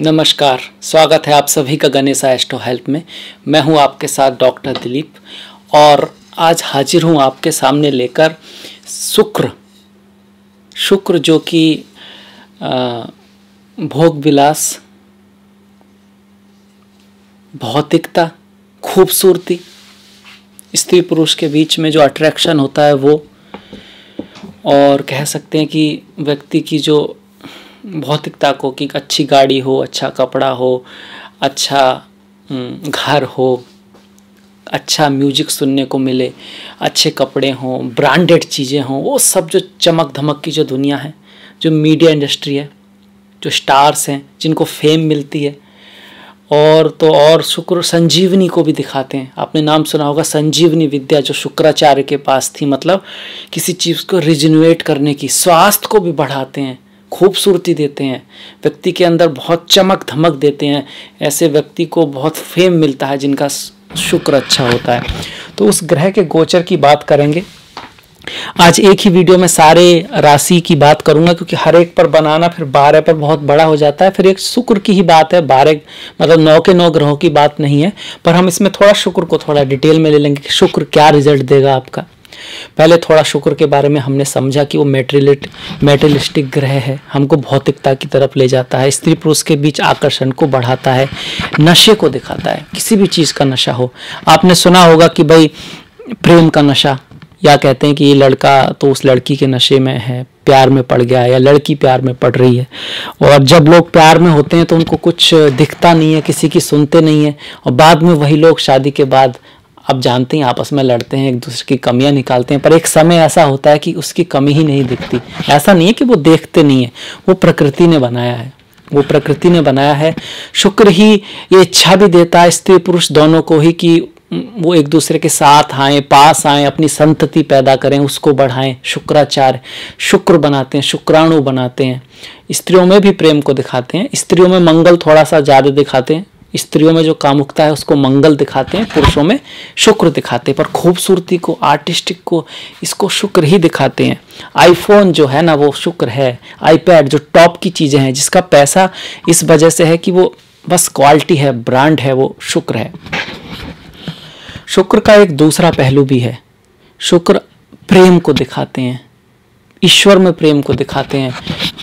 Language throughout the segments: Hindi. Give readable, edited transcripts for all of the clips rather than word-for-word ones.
नमस्कार, स्वागत है आप सभी का गणेशा एस्ट्रो हेल्प में। मैं हूं आपके साथ डॉक्टर दिलीप और आज हाजिर हूं आपके सामने लेकर शुक्र जो कि भोग विलास, भौतिकता, खूबसूरती, स्त्री पुरुष के बीच में जो अट्रैक्शन होता है वो, और कह सकते हैं कि व्यक्ति की जो भौतिकता को कि अच्छी गाड़ी हो, अच्छा कपड़ा हो, अच्छा घर हो, अच्छा म्यूजिक सुनने को मिले, अच्छे कपड़े हों, ब्रांडेड चीज़ें हों, वो सब जो चमक धमक की जो दुनिया है, जो मीडिया इंडस्ट्री है, जो स्टार्स हैं जिनको फेम मिलती है, और शुक्र संजीवनी को भी दिखाते हैं। आपने नाम सुना होगा संजीवनी विद्या जो शुक्राचार्य के पास थी, मतलब किसी चीज़ को रिजनरेट करने की, स्वास्थ्य को भी बढ़ाते हैं, खूबसूरती देते हैं, व्यक्ति के अंदर बहुत चमक धमक देते हैं। ऐसे व्यक्ति को बहुत फेम मिलता है जिनका शुक्र अच्छा होता है। तो उस ग्रह के गोचर की बात करेंगे आज एक ही वीडियो में। सारे राशि की बात करूंगा क्योंकि हर एक पर बनाना फिर 12 पर बहुत बड़ा हो जाता है। फिर एक शुक्र की ही बात है, 12 मतलब 9 के 9 ग्रहों की बात नहीं है, पर हम इसमें थोड़ा शुक्र को थोड़ा डिटेल में ले लेंगे कि शुक्र क्या रिजल्ट देगा आपका। पहले थोड़ा शुक्र के बारे में हमने समझा कि वो मेटेरियलिस्टिक ग्रह है, हमको भौतिकता की तरफ ले जाता है, स्त्री पुरुष के बीच आकर्षण को बढ़ाता है, नशे को दिखाता है, किसी भी चीज़ का नशा हो। आपने सुना होगा कि भाई प्रेम का नशा, या कहते हैं कि ये लड़का तो उस लड़की के नशे में है, प्यार में पड़ गया, या लड़की प्यार में पड़ रही है। और जब लोग प्यार में होते हैं तो उनको कुछ दिखता नहीं है, किसी की सुनते नहीं है, और बाद में वही लोग शादी के बाद आप जानते हैं आपस में लड़ते हैं, एक दूसरे की कमियां निकालते हैं, पर एक समय ऐसा होता है कि उसकी कमी ही नहीं दिखती। ऐसा नहीं है कि वो देखते नहीं है, वो प्रकृति ने बनाया है, वो प्रकृति ने बनाया है। शुक्र ही ये इच्छा भी देता है स्त्री पुरुष दोनों को ही कि वो एक दूसरे के साथ आए, पास आए, अपनी संतति पैदा करें, उसको बढ़ाएं। शुक्राचार्य शुक्र बनाते हैं, शुक्राणु बनाते हैं। स्त्रियों में भी प्रेम को दिखाते हैं, स्त्रियों में मंगल थोड़ा सा ज़्यादा दिखाते हैं। स्त्रियों में जो कामुकता है उसको मंगल दिखाते हैं, पुरुषों में शुक्र दिखाते हैं। पर खूबसूरती को, आर्टिस्टिक को, इसको शुक्र ही दिखाते हैं। आईफोन जो है ना वो शुक्र है, आईपैड जो टॉप की चीज़ें हैं जिसका पैसा इस वजह से है कि वो बस क्वालिटी है, ब्रांड है, वो शुक्र है। शुक्र का एक दूसरा पहलू भी है, शुक्र प्रेम को दिखाते हैं, ईश्वर में प्रेम को दिखाते हैं,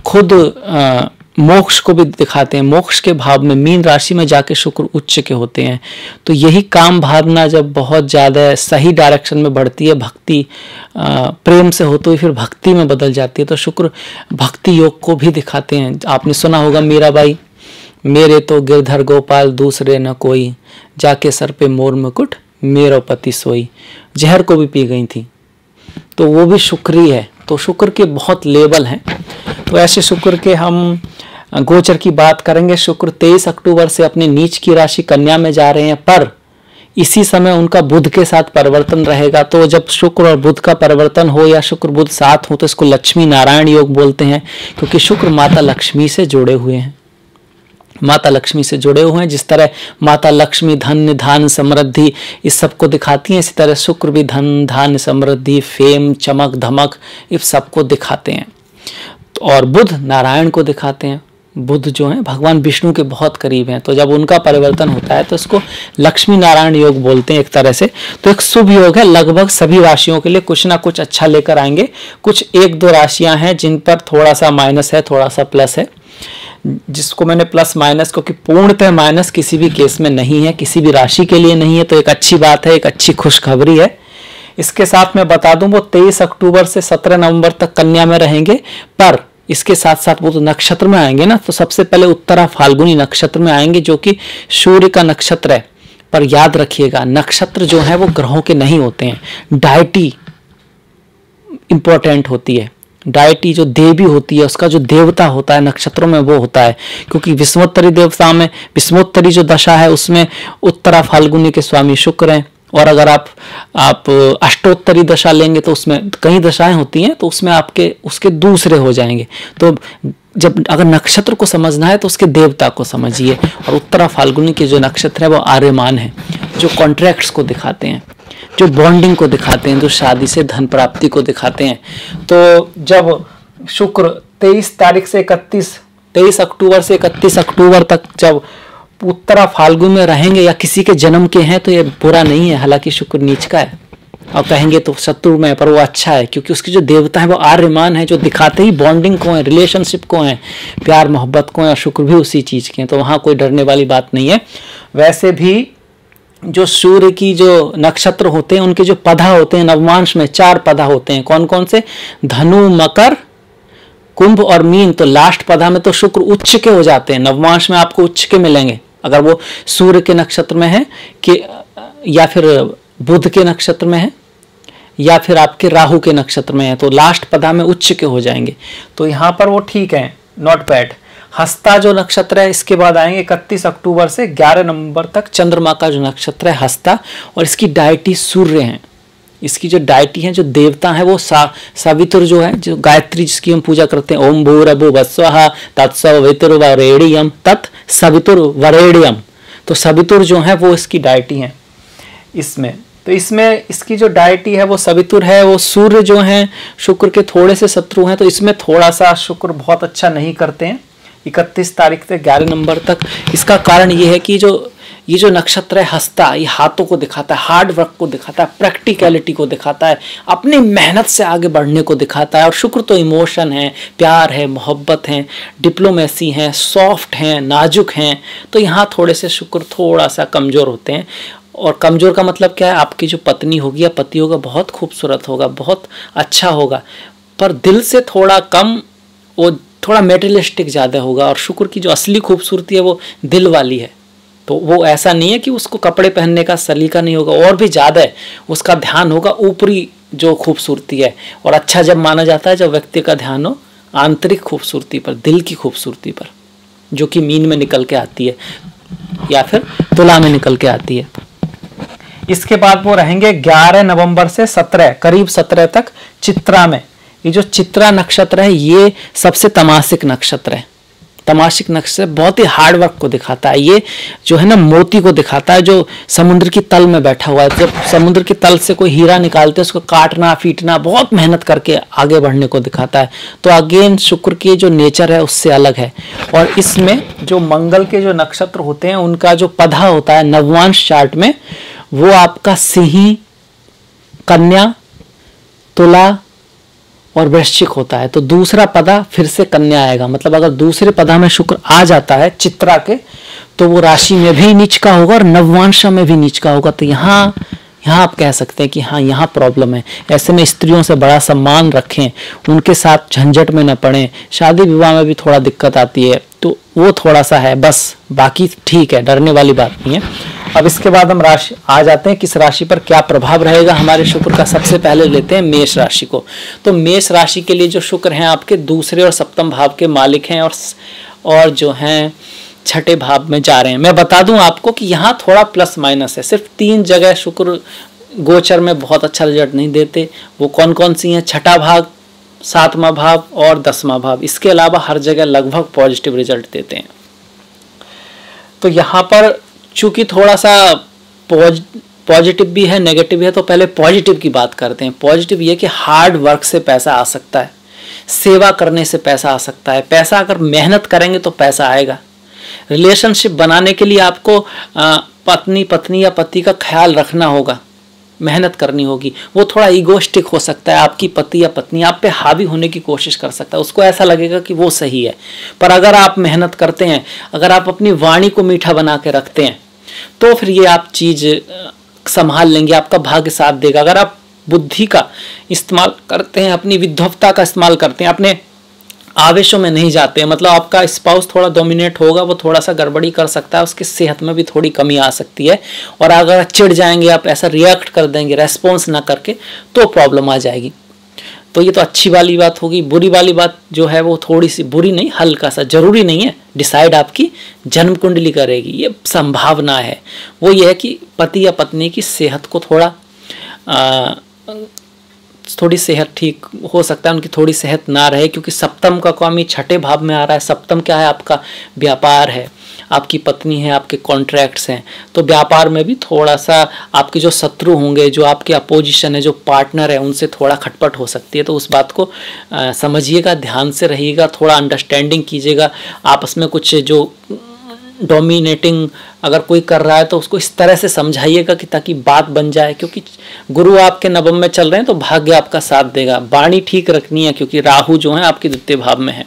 खुद मोक्ष को भी दिखाते हैं। मोक्ष के भाव में मीन राशि में जाके शुक्र उच्च के होते हैं। तो यही काम भावना जब बहुत ज़्यादा सही डायरेक्शन में बढ़ती है, भक्ति प्रेम से होते हुए फिर भक्ति में बदल जाती है, तो शुक्र भक्ति योग को भी दिखाते हैं। आपने सुना होगा मीराबाई, मेरे तो गिरधर गोपाल दूसरे न कोई, जाके सर पे मोर मुकुट मेरो पति सोई, जहर को भी पी गई थी, तो वो भी शुक्र ही है। तो शुक्र के बहुत लेवल हैं। तो ऐसे शुक्र के हम गोचर की बात करेंगे। शुक्र 23 अक्टूबर से अपने नीच की राशि कन्या में जा रहे हैं, पर इसी समय उनका बुध के साथ परिवर्तन रहेगा। तो जब शुक्र और बुध का परिवर्तन हो या शुक्र बुध साथ हो तो इसको लक्ष्मी नारायण योग बोलते हैं, क्योंकि शुक्र माता लक्ष्मी से जुड़े हुए हैं, माता लक्ष्मी से जुड़े हुए हैं। जिस तरह माता लक्ष्मी धन धान समृद्धि इस सब को दिखाती हैं, इसी तरह शुक्र भी धन धान समृद्धि, फेम, चमक धमक इस सब को दिखाते हैं। और बुध नारायण को दिखाते हैं। बुध जो है भगवान विष्णु के बहुत करीब हैं, तो जब उनका परिवर्तन होता है तो इसको लक्ष्मी नारायण योग बोलते हैं एक तरह से। तो एक शुभ योग है, लगभग सभी राशियों के लिए कुछ ना कुछ अच्छा लेकर आएंगे। कुछ 1-2 राशियां हैं जिन पर थोड़ा सा माइनस है, थोड़ा सा प्लस है, जिसको मैंने प्लस माइनस, क्योंकि पूर्णतः माइनस किसी भी केस में नहीं है, किसी भी राशि के लिए नहीं है, तो एक अच्छी बात है, एक अच्छी खुशखबरी है। इसके साथ मैं बता दूं वो 23 अक्टूबर से 17 नवंबर तक कन्या में रहेंगे, पर इसके साथ साथ वो तो नक्षत्र में आएंगे ना, तो सबसे पहले उत्तरा फाल्गुनी नक्षत्र में आएंगे जो कि सूर्य का नक्षत्र है। पर याद रखिएगा नक्षत्र जो है वो ग्रहों के नहीं होते हैं, डायटी इंपॉर्टेंट होती है। डायटी जो देवी होती है, उसका जो देवता होता है नक्षत्रों में वो होता है, क्योंकि विषमोत्तरी देवता में विषमोत्तरी जो दशा है उसमें उत्तरा फाल्गुनी के स्वामी शुक्र हैं। और अगर आप अष्टोत्तरी दशा लेंगे तो उसमें कई दशाएं होती हैं, तो उसमें आपके उसके दूसरे हो जाएंगे। तो जब अगर नक्षत्र को समझना है तो उसके देवता को समझिए। और उत्तरा फाल्गुनी के जो नक्षत्र है वो आर्यमान है, जो कॉन्ट्रैक्ट्स को दिखाते हैं, जो बॉन्डिंग को दिखाते हैं, जो शादी से धन प्राप्ति को दिखाते हैं। तो जब शुक्र 23 तारीख से 31 23 अक्टूबर से 31 अक्टूबर तक जब उत्तरा फाल्गुन में रहेंगे या किसी के जन्म के हैं तो ये बुरा नहीं है, हालांकि शुक्र नीच का है और कहेंगे तो शत्रु में, पर वो अच्छा है क्योंकि उसकी जो देवता है वो आर्यमान है, जो दिखाते ही बॉन्डिंग को है, रिलेशनशिप को है, प्यार मोहब्बत को है, और शुक्र भी उसी चीज के हैं, तो वहां कोई डरने वाली बात नहीं है। वैसे भी जो सूर्य की जो नक्षत्र होते हैं उनके जो पदा होते हैं नवमांश में 4 पदा होते हैं, कौन कौन से? धनु, मकर, कुंभ और मीन। तो लास्ट पदा में तो शुक्र उच्च के हो जाते हैं, नवमांश में आपको उच्च के मिलेंगे अगर वो सूर्य के नक्षत्र में है कि या फिर बुध के नक्षत्र में है या फिर आपके राहु के नक्षत्र में है, तो लास्ट पदा में उच्च के हो जाएंगे। तो यहाँ पर वो ठीक है, नॉट बैड। हस्ता जो नक्षत्र है इसके बाद आएंगे 31 अक्टूबर से 11 नवंबर तक चंद्रमा का जो नक्षत्र है हस्ता, और इसकी डायटी सूर्य है। इसकी जो डायटी है, जो देवता है वो सवितुर जो है, जो गायत्री जिसकी हम पूजा करते हैं, ओम भूर्भुवः स्वः तत्सवितुर्वरेण्यं तत् सवितुर्वरेण्यं। तो सवितुर जो है वो इसकी डायटी है इसमें। तो इसमें इसकी जो डायटी है वो सवितुर है, वो सूर्य जो है शुक्र के थोड़े से शत्रु हैं, तो इसमें थोड़ा सा शुक्र बहुत अच्छा नहीं करते हैं 31 तारीख से 11 नवंबर तक। इसका कारण ये है कि ये जो नक्षत्र है हस्ता, ये हाथों को दिखाता है, हार्ड वर्क को दिखाता है, प्रैक्टिकलिटी को दिखाता है, अपनी मेहनत से आगे बढ़ने को दिखाता है। और शुक्र तो इमोशन है, प्यार है, मोहब्बत है, डिप्लोमेसी है, सॉफ्ट हैं, नाजुक हैं। तो यहाँ थोड़े से शुक्र थोड़ा सा कमज़ोर होते हैं। और कमज़ोर का मतलब क्या है? आपकी जो पत्नी होगी या पति होगा बहुत खूबसूरत होगा, बहुत अच्छा होगा, पर दिल से थोड़ा कम, वो थोड़ा मेटेरियलिस्टिक ज़्यादा होगा। और शुक्र की जो असली खूबसूरती है वो दिल वाली है। तो वो ऐसा नहीं है कि उसको कपड़े पहनने का सलीका नहीं होगा, और भी ज़्यादा है, उसका ध्यान होगा ऊपरी जो खूबसूरती है। और अच्छा जब माना जाता है जब व्यक्ति का ध्यान हो आंतरिक खूबसूरती पर, दिल की खूबसूरती पर, जो कि मीन में निकल के आती है या फिर तुला में निकल के आती है। इसके बाद वो रहेंगे 11 नवंबर से 17 करीब 17 तक चित्रा में। ये जो चित्रा नक्षत्र है ये सबसे तमासिक नक्षत्र है। तमासिक नक्षत्र बहुत ही हार्ड वर्क को दिखाता है। ये जो है ना मोती को दिखाता है, जो समुद्र की तल में बैठा हुआ है। जब समुद्र की तल से कोई हीरा निकालते हैं उसको काटना पीटना, बहुत मेहनत करके आगे बढ़ने को दिखाता है। तो अगेन शुक्र की जो नेचर है उससे अलग है। और इसमें जो मंगल के जो नक्षत्र होते हैं उनका जो पदा होता है नववांश चार्ट में, वो आपका सिंह, कन्या, तुला और वृश्चिक होता है। तो दूसरा पदा फिर से कन्या आएगा। मतलब अगर दूसरे पदा में शुक्र आ जाता है चित्रा के, तो वो राशि में भी नीच का होगा और नववांश में भी नीच का होगा। तो यहाँ आप कह सकते हैं कि हाँ यहाँ प्रॉब्लम है। ऐसे में स्त्रियों से बड़ा सम्मान रखें, उनके साथ झंझट में न पड़ें। शादी विवाह में भी थोड़ा दिक्कत आती है, तो वो थोड़ा सा है, बस बाकी ठीक है, डरने वाली बात नहीं है। अब इसके बाद हम राशि आ जाते हैं किस राशि पर क्या प्रभाव रहेगा हमारे शुक्र का। सबसे पहले लेते हैं मेष राशि को। तो मेष राशि के लिए जो शुक्र हैं आपके दूसरे और सप्तम भाव के मालिक हैं, और जो हैं छठे भाव में जा रहे हैं। मैं बता दूं आपको कि यहाँ थोड़ा प्लस माइनस है। सिर्फ 3 जगह शुक्र गोचर में बहुत अच्छा रिजल्ट नहीं देते। वो कौन कौन सी हैं? छठा भाव, 7वां भाव और 10वां भाव। इसके अलावा हर जगह लगभग पॉजिटिव रिजल्ट देते हैं। तो यहाँ पर चूंकि थोड़ा सा पॉजिटिव भी है नेगेटिव भी है, तो पहले पॉजिटिव की बात करते हैं। पॉजिटिव ये कि हार्ड वर्क से पैसा आ सकता है, सेवा करने से पैसा आ सकता है। पैसा अगर मेहनत करेंगे तो पैसा आएगा। रिलेशनशिप बनाने के लिए आपको पत्नी या पति का ख्याल रखना होगा, मेहनत करनी होगी। वो थोड़ा ईगोस्टिक हो सकता है, आपकी पति या पत्नी आप पे हावी होने की कोशिश कर सकता है, उसको ऐसा लगेगा कि वो सही है। पर अगर आप मेहनत करते हैं, अगर आप अपनी वाणी को मीठा बना के रखते हैं, तो फिर ये आप चीज़ संभाल लेंगे, आपका भाग्य साथ देगा। अगर आप बुद्धि का इस्तेमाल करते हैं, अपनी विद्वत्ता का इस्तेमाल करते हैं, अपने आवेशों में नहीं जाते हैं, मतलब आपका स्पाउस थोड़ा डोमिनेट होगा, वो थोड़ा सा गड़बड़ी कर सकता है, उसकी सेहत में भी थोड़ी कमी आ सकती है। और अगर चिढ़ जाएंगे, आप ऐसा रिएक्ट कर देंगे रेस्पॉन्स ना करके, तो प्रॉब्लम आ जाएगी। तो ये तो अच्छी वाली बात होगी। बुरी वाली बात जो है वो थोड़ी सी, बुरी नहीं, हल्का सा, जरूरी नहीं है, डिसाइड आपकी जन्म कुंडली करेगी, ये संभावना है। वो ये है कि पति या पत्नी की सेहत को थोड़ी सेहत ठीक हो सकता है, उनकी थोड़ी सेहत ना रहे, क्योंकि सप्तम का काम ही छठे भाव में आ रहा है। सप्तम क्या है? आपका व्यापार है, आपकी पत्नी है, आपके कॉन्ट्रैक्ट्स हैं, तो व्यापार में भी थोड़ा सा आपके जो शत्रु होंगे, जो आपके अपोजिशन है, जो पार्टनर है, उनसे थोड़ा खटपट हो सकती है। तो उस बात को समझिएगा, ध्यान से रहिएगा, थोड़ा अंडरस्टैंडिंग कीजिएगा। आपस में कुछ जो डोमिनेटिंग अगर कोई कर रहा है तो उसको इस तरह से समझाइएगा कि ताकि बात बन जाए, क्योंकि गुरु आपके नवम में चल रहे हैं तो भाग्य आपका साथ देगा। वाणी ठीक रखनी है क्योंकि राहु जो है आपके द्वितीय भाव में है।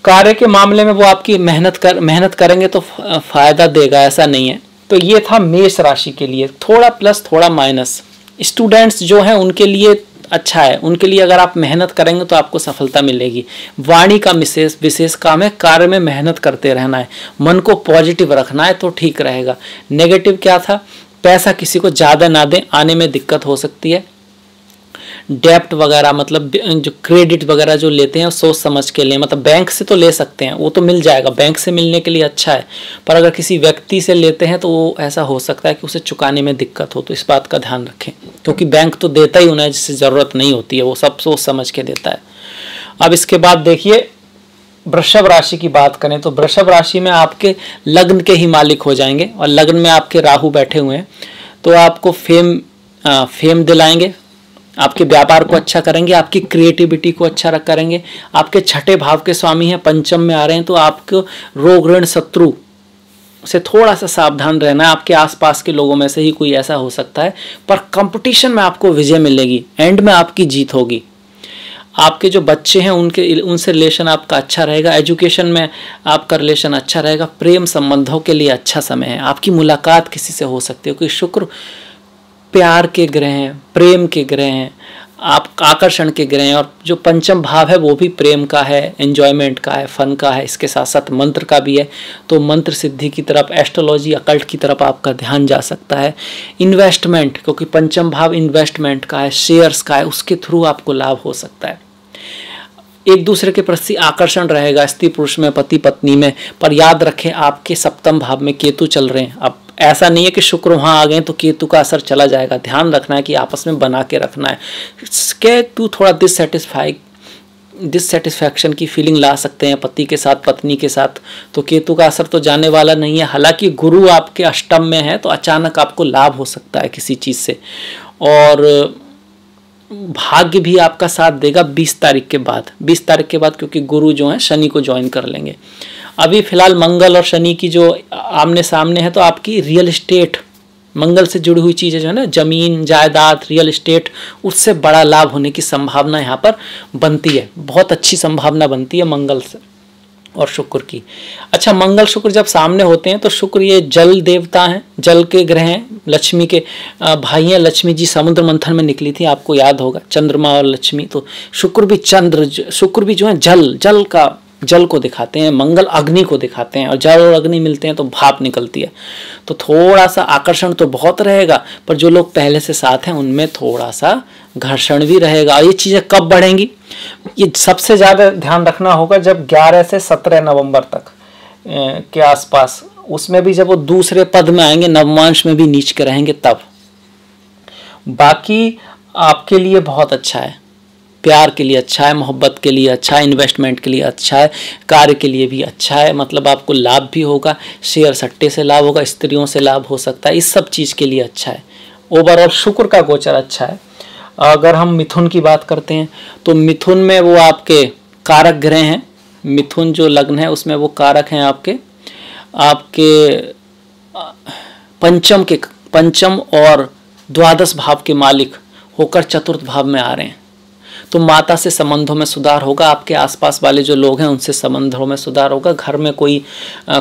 कार्य के मामले में वो आपकी मेहनत करेंगे तो फायदा देगा, ऐसा नहीं है। तो ये था मेष राशि के लिए, थोड़ा प्लस थोड़ा माइनस। स्टूडेंट्स जो हैं उनके लिए अच्छा है, उनके लिए अगर आप मेहनत करेंगे तो आपको सफलता मिलेगी। वाणी का विशेष काम है, कार्य में मेहनत करते रहना है, मन को पॉजिटिव रखना है तो ठीक रहेगा। नेगेटिव क्या था, पैसा किसी को ज़्यादा ना दें, आने में दिक्कत हो सकती है। डेप्ट वगैरह मतलब जो क्रेडिट वगैरह जो लेते हैं सोच समझ के लें, मतलब बैंक से तो ले सकते हैं, वो तो मिल जाएगा, बैंक से मिलने के लिए अच्छा है, पर अगर किसी व्यक्ति से लेते हैं तो वो ऐसा हो सकता है कि उसे चुकाने में दिक्कत हो, तो इस बात का ध्यान रखें, क्योंकि बैंक तो देता ही उन्हें जिससे ज़रूरत नहीं होती है, वो सब सोच समझ के देता है। अब इसके बाद देखिए वृषभ राशि की बात करें तो वृषभ राशि में आपके लग्न के ही मालिक हो जाएंगे, और लग्न में आपके राहु बैठे हुए हैं, तो आपको फेम दिलाएंगे, आपके व्यापार को अच्छा करेंगे, आपकी क्रिएटिविटी को अच्छा करेंगे। आपके छठे भाव के स्वामी हैं, पंचम में आ रहे हैं, तो आपको रोग ऋण शत्रु से थोड़ा सा सावधान रहना है। आपके आसपास के लोगों में से ही कोई ऐसा हो सकता है, पर कंपटीशन में आपको विजय मिलेगी, एंड में आपकी जीत होगी। आपके जो बच्चे हैं उनसे रिलेशन आपका अच्छा रहेगा, एजुकेशन में आपका रिलेशन अच्छा रहेगा, प्रेम संबंधों के लिए अच्छा समय है। आपकी मुलाकात किसी से हो सकती है, क्योंकि शुक्र प्यार के ग्रह हैं, प्रेम के ग्रह हैं, आप आकर्षण के ग्रह हैं, और जो पंचम भाव है वो भी प्रेम का है, एंजॉयमेंट का है, फन का है, इसके साथ साथ मंत्र का भी है। तो मंत्र सिद्धि की तरफ, एस्ट्रोलॉजी अकल्ट की तरफ आपका ध्यान जा सकता है। इन्वेस्टमेंट, क्योंकि पंचम भाव इन्वेस्टमेंट का है, शेयर्स का है, उसके थ्रू आपको लाभ हो सकता है। एक दूसरे के प्रति आकर्षण रहेगा स्त्री पुरुष में, पति पत्नी में, पर याद रखें आपके सप्तम भाव में केतु चल रहे हैं। अब ऐसा नहीं है कि शुक्र वहाँ आ गए तो केतु का असर चला जाएगा, ध्यान रखना है कि आपस में बना के रखना है। केतु थोड़ा डिससेटिस्फैक्शन की फीलिंग ला सकते हैं पति के साथ, पत्नी के साथ, तो केतु का असर तो जाने वाला नहीं है। हालांकि गुरु आपके अष्टम में है तो अचानक आपको लाभ हो सकता है किसी चीज़ से, और भाग्य भी आपका साथ देगा 20 तारीख के बाद, क्योंकि गुरु जो है शनि को ज्वाइन कर लेंगे। अभी फिलहाल मंगल और शनि की जो आमने सामने है, तो आपकी रियल एस्टेट, मंगल से जुड़ी हुई चीज़ें जो है ना, जमीन जायदाद, रियल एस्टेट, उससे बड़ा लाभ होने की संभावना यहाँ पर बनती है, बहुत अच्छी संभावना बनती है मंगल से और शुक्र की। अच्छा, मंगल शुक्र जब सामने होते हैं तो शुक्र ये जल देवता हैं, जल के ग्रह हैं, लक्ष्मी के भाई हैं। लक्ष्मी जी समुद्र मंथन में निकली थी, आपको याद होगा, चंद्रमा और लक्ष्मी। तो शुक्र भी जो है जल को दिखाते हैं, मंगल अग्नि को दिखाते हैं, और जल और अग्नि मिलते हैं तो भाप निकलती है। तो थोड़ा सा आकर्षण तो बहुत रहेगा, पर जो लोग पहले से साथ हैं उनमें थोड़ा सा घर्षण भी रहेगा। और ये चीज़ें कब बढ़ेंगी, ये सबसे ज़्यादा ध्यान रखना होगा जब 11 से 17 नवंबर तक के आसपास, उसमें भी जब वो दूसरे पद में आएंगे, नवमांश में भी नीच के रहेंगे तब। बाकी आपके लिए बहुत अच्छा है, प्यार के लिए अच्छा है, मोहब्बत के लिए अच्छा है, इन्वेस्टमेंट के लिए अच्छा है, कार्य के लिए भी अच्छा है, मतलब आपको लाभ भी होगा, शेयर सट्टे से लाभ होगा, स्त्रियों से लाभ हो सकता है, इस सब चीज़ के लिए अच्छा है। ओवरऑल शुक्र का गोचर अच्छा है। अगर हम मिथुन की बात करते हैं तो मिथुन में वो आपके कारक ग्रह हैं, मिथुन जो लग्न है उसमें वो कारक हैं आपके पंचम और द्वादश भाव के मालिक होकर चतुर्थ भाव में आ रहे हैं। तो माता से संबंधों में सुधार होगा, आपके आसपास वाले जो लोग हैं उनसे संबंधों में सुधार होगा, घर में कोई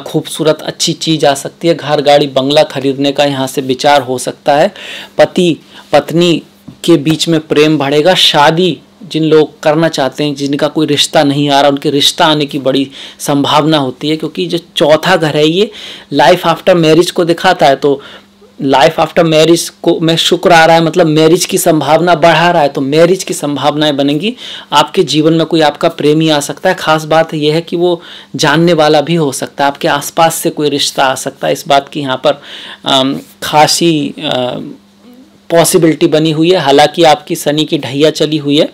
खूबसूरत अच्छी चीज़ आ सकती है, घर गाड़ी बंगला खरीदने का यहाँ से विचार हो सकता है। पति पत्नी के बीच में प्रेम बढ़ेगा, शादी जिन लोग करना चाहते हैं, जिनका कोई रिश्ता नहीं आ रहा, उनके रिश्ता आने की बड़ी संभावना होती है, क्योंकि जो चौथा घर है ये लाइफ आफ्टर मैरिज को दिखाता है। तो लाइफ आफ्टर मैरिज को में शुक्र आ रहा है, मतलब मैरिज की संभावना बढ़ा रहा है, तो मैरिज की संभावनाएं बनेंगी। आपके जीवन में कोई आपका प्रेमी आ सकता है, खास बात यह है कि वो जानने वाला भी हो सकता है, आपके आसपास से कोई रिश्ता आ सकता है, इस बात की यहाँ पर खासी पॉसिबिलिटी बनी हुई है। हालांकि आपकी शनि की ढैया चली हुई है,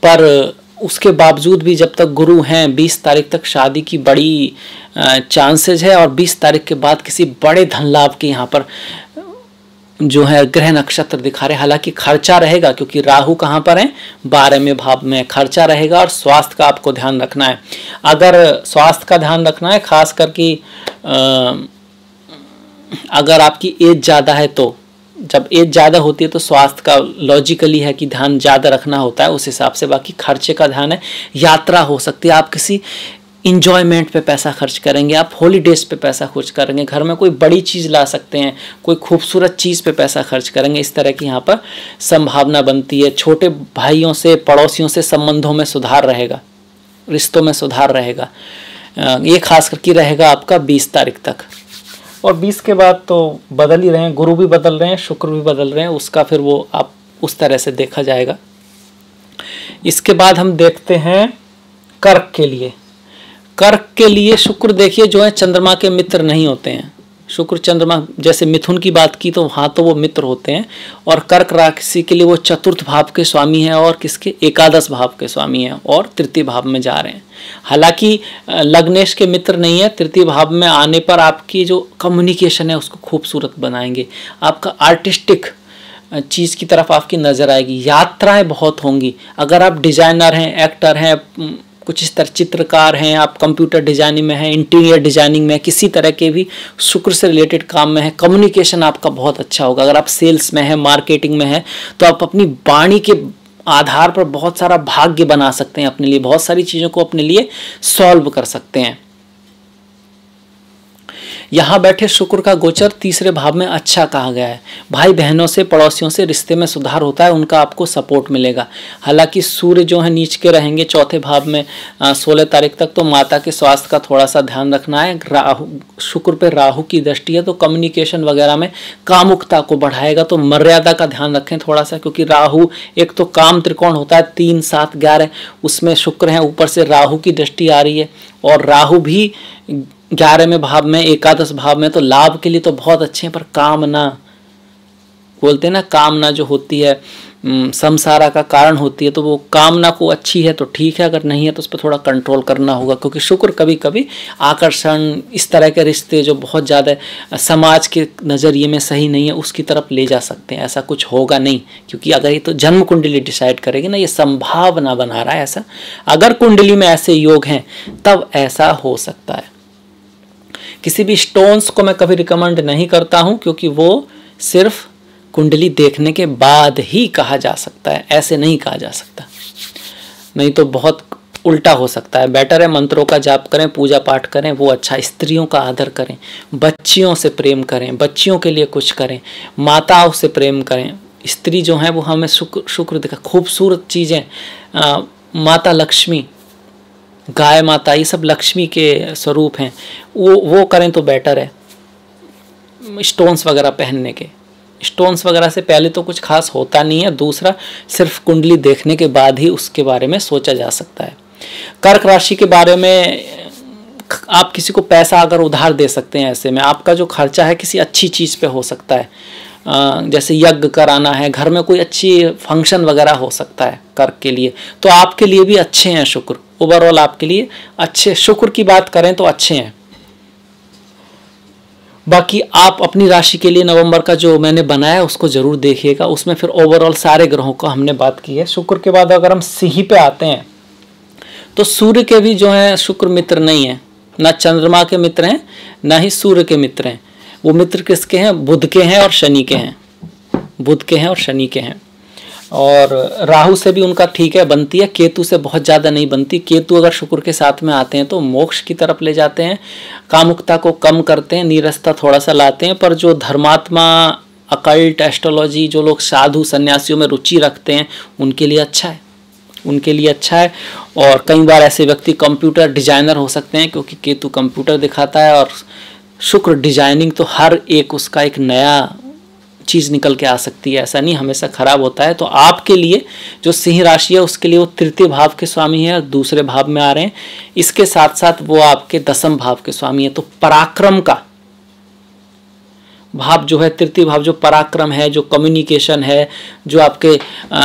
पर उसके बावजूद भी जब तक गुरु हैं 20 तारीख तक शादी की बड़ी चांसेज है, और 20 तारीख के बाद किसी बड़े धन लाभ के यहाँ पर जो है ग्रह नक्षत्र दिखा रहे। हालांकि खर्चा रहेगा क्योंकि राहु कहाँ पर है, 12वें भाव में, खर्चा रहेगा। और स्वास्थ्य का आपको ध्यान रखना है। अगर स्वास्थ्य का ध्यान रखना है, खास करके अगर आपकी एज ज़्यादा है, तो जब एज ज़्यादा होती है तो स्वास्थ्य का लॉजिकली है कि ध्यान ज़्यादा रखना होता है उस हिसाब से। बाकी खर्चे का ध्यान है, यात्रा हो सकती है, आप किसी इंजॉयमेंट पे पैसा खर्च करेंगे, आप हॉलीडेज पे पैसा खर्च करेंगे, घर में कोई बड़ी चीज़ ला सकते हैं, कोई खूबसूरत चीज़ पे पैसा खर्च करेंगे, इस तरह की यहाँ पर संभावना बनती है। छोटे भाइयों से, पड़ोसियों से संबंधों में सुधार रहेगा, रिश्तों में सुधार रहेगा। ये खास करके रहेगा आपका 20 तारीख तक। और 20 के बाद तो बदल ही रहे हैं, गुरु भी बदल रहे हैं, शुक्र भी बदल रहे हैं, उसका फिर वो आप उस तरह से देखा जाएगा। इसके बाद हम देखते हैं कर्क के लिए। कर्क के लिए शुक्र देखिए जो है चंद्रमा के मित्र नहीं होते हैं। शुक्र चंद्रमा, जैसे मिथुन की बात की तो वहाँ तो वो मित्र होते हैं, और कर्क राशि के लिए वो चतुर्थ भाव के स्वामी हैं, और किसके, एकादश भाव के स्वामी हैं, और तृतीय भाव में जा रहे हैं। हालांकि लग्नेश के मित्र नहीं है, तृतीय भाव में आने पर आपकी जो कम्युनिकेशन है उसको खूबसूरत बनाएंगे, आपका आर्टिस्टिक चीज़ की तरफ आपकी नज़र आएगी, यात्राएं बहुत होंगी। अगर आप डिजाइनर हैं, एक्टर हैं, कुछ इस तरह चित्रकार हैं, आप कंप्यूटर डिजाइनिंग में हैं, इंटीरियर डिजाइनिंग में, किसी तरह के भी शुक्र से रिलेटेड काम में है, कम्युनिकेशन आपका बहुत अच्छा होगा। अगर आप सेल्स में हैं, मार्केटिंग में हैं, तो आप अपनी वाणी के आधार पर बहुत सारा भाग्य बना सकते हैं अपने लिए, बहुत सारी चीज़ों को अपने लिए सॉल्व कर सकते हैं। यहाँ बैठे शुक्र का गोचर तीसरे भाव में अच्छा कहा गया है। भाई बहनों से, पड़ोसियों से रिश्ते में सुधार होता है, उनका आपको सपोर्ट मिलेगा। हालांकि सूर्य जो है नीच के रहेंगे चौथे भाव में 16 तारीख तक, तो माता के स्वास्थ्य का थोड़ा सा ध्यान रखना है। राहु, शुक्र पे राहु की दृष्टि है तो कम्युनिकेशन वगैरह में कामुकता को बढ़ाएगा, तो मर्यादा का ध्यान रखें थोड़ा सा, क्योंकि राहु एक तो काम त्रिकोण होता है 3, 7, 11, उसमें शुक्र है, ऊपर से राहु की दृष्टि आ रही है, और राहु भी 11वें भाव में, एकादश भाव में, तो लाभ के लिए तो बहुत अच्छे हैं। पर कामना बोलते हैं ना, कामना जो होती है संसारा का कारण होती है, तो वो कामना को अच्छी है तो ठीक है, अगर नहीं है तो उस पर थोड़ा कंट्रोल करना होगा, क्योंकि शुक्र कभी कभी आकर्षण, इस तरह के रिश्ते जो बहुत ज़्यादा समाज के नज़रिए में सही नहीं है उसकी तरफ ले जा सकते हैं। ऐसा कुछ होगा नहीं, क्योंकि अगर ये तो जन्म कुंडली डिसाइड करेगी ना, ये संभावना बना रहा है ऐसा। अगर कुंडली में ऐसे योग हैं तब ऐसा हो सकता है। किसी भी स्टोन्स को मैं कभी रिकमेंड नहीं करता हूं, क्योंकि वो सिर्फ कुंडली देखने के बाद ही कहा जा सकता है, ऐसे नहीं कहा जा सकता, नहीं तो बहुत उल्टा हो सकता है। बेटर है मंत्रों का जाप करें, पूजा पाठ करें, वो अच्छा। स्त्रियों का आदर करें, बच्चियों से प्रेम करें, बच्चियों के लिए कुछ करें, माताओं से प्रेम करें। स्त्री जो है वो हमें शुक्र दिखा, खूबसूरत चीज़ें, माता लक्ष्मी, गाय माता, ये सब लक्ष्मी के स्वरूप हैं, वो करें तो बेटर है। स्टोन्स वगैरह पहनने के, स्टोन्स वगैरह से पहले तो कुछ खास होता नहीं है, दूसरा सिर्फ कुंडली देखने के बाद ही उसके बारे में सोचा जा सकता है। कर्क राशि के बारे में, आप किसी को पैसा अगर उधार दे सकते हैं, ऐसे में आपका जो खर्चा है किसी अच्छी चीज़ पे हो सकता है, जैसे यज्ञ कराना है, घर में कोई अच्छी फंक्शन वगैरह हो सकता है कर्क के लिए, तो आपके लिए भी अच्छे हैं शुक्र, ओवरऑल आपके लिए अच्छे, शुक्र की बात करें तो अच्छे हैं। बाकी आप अपनी राशि के लिए नवंबर का जो मैंने बनाया उसको जरूर देखिएगा, उसमें फिर ओवरऑल सारे ग्रहों का हमने बात की है। शुक्र के बाद अगर हम सिंह पे आते हैं तो सूर्य के भी जो है शुक्र मित्र नहीं है, ना चंद्रमा के मित्र हैं, ना ही सूर्य के मित्र हैं। वो मित्र किसके हैं, बुध के हैं और शनि के हैं, बुध के हैं और शनि के हैं। और राहु से भी उनका ठीक है, बनती है, केतु से बहुत ज़्यादा नहीं बनती। केतु अगर शुक्र के साथ में आते हैं तो मोक्ष की तरफ ले जाते हैं, कामुकता को कम करते हैं, नीरसता थोड़ा सा लाते हैं। पर जो धर्मात्मा, अकल्ट, एस्ट्रोलॉजी, जो लोग साधु सन्यासियों में रुचि रखते हैं, उनके लिए अच्छा है, उनके लिए अच्छा है। और कई बार ऐसे व्यक्ति कंप्यूटर डिजाइनर हो सकते हैं, क्योंकि केतु कंप्यूटर दिखाता है और शुक्र डिजाइनिंग, तो हर एक उसका एक नया चीज़ निकल के आ सकती है, ऐसा नहीं हमेशा खराब होता है। तो आपके लिए जो सिंह राशि है उसके लिए वो तृतीय भाव के स्वामी है, दूसरे भाव में आ रहे हैं, इसके साथ साथ वो आपके दसम भाव के स्वामी है। तो पराक्रम का, भाव जो है, तृतीय भाव जो पराक्रम है, जो कम्युनिकेशन है, जो आपके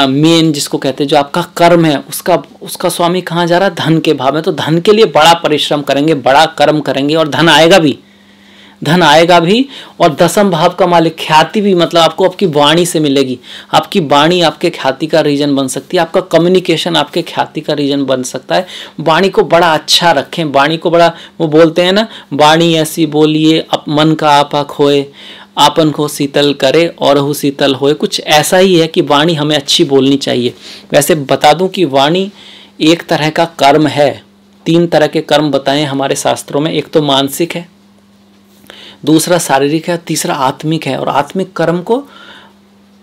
मेन जिसको कहते हैं जो आपका कर्म है, उसका स्वामी कहाँ जा रहा है? धन के भाव में। तो धन के लिए बड़ा परिश्रम करेंगे, बड़ा कर्म करेंगे और धन आएगा भी, धन आएगा भी। और दसम भाव का मालिक ख्याति भी, मतलब आपको आपकी वाणी से मिलेगी। आपकी वाणी आपके ख्याति का रीजन बन सकती है, आपका कम्युनिकेशन आपके ख्याति का रीजन बन सकता है। वाणी को बड़ा अच्छा रखें, वाणी को बड़ा, वो बोलते हैं ना, वाणी ऐसी बोलिए मन का आपा खोए, आपन को शीतल करे और हु शीतल होए। कुछ ऐसा ही है कि वाणी हमें अच्छी बोलनी चाहिए। वैसे बता दूं कि वाणी एक तरह का कर्म है। 3 तरह के कर्म बताए हमारे शास्त्रों में, एक तो मानसिक है, दूसरा शारीरिक है, तीसरा आत्मिक है। और आत्मिक कर्म को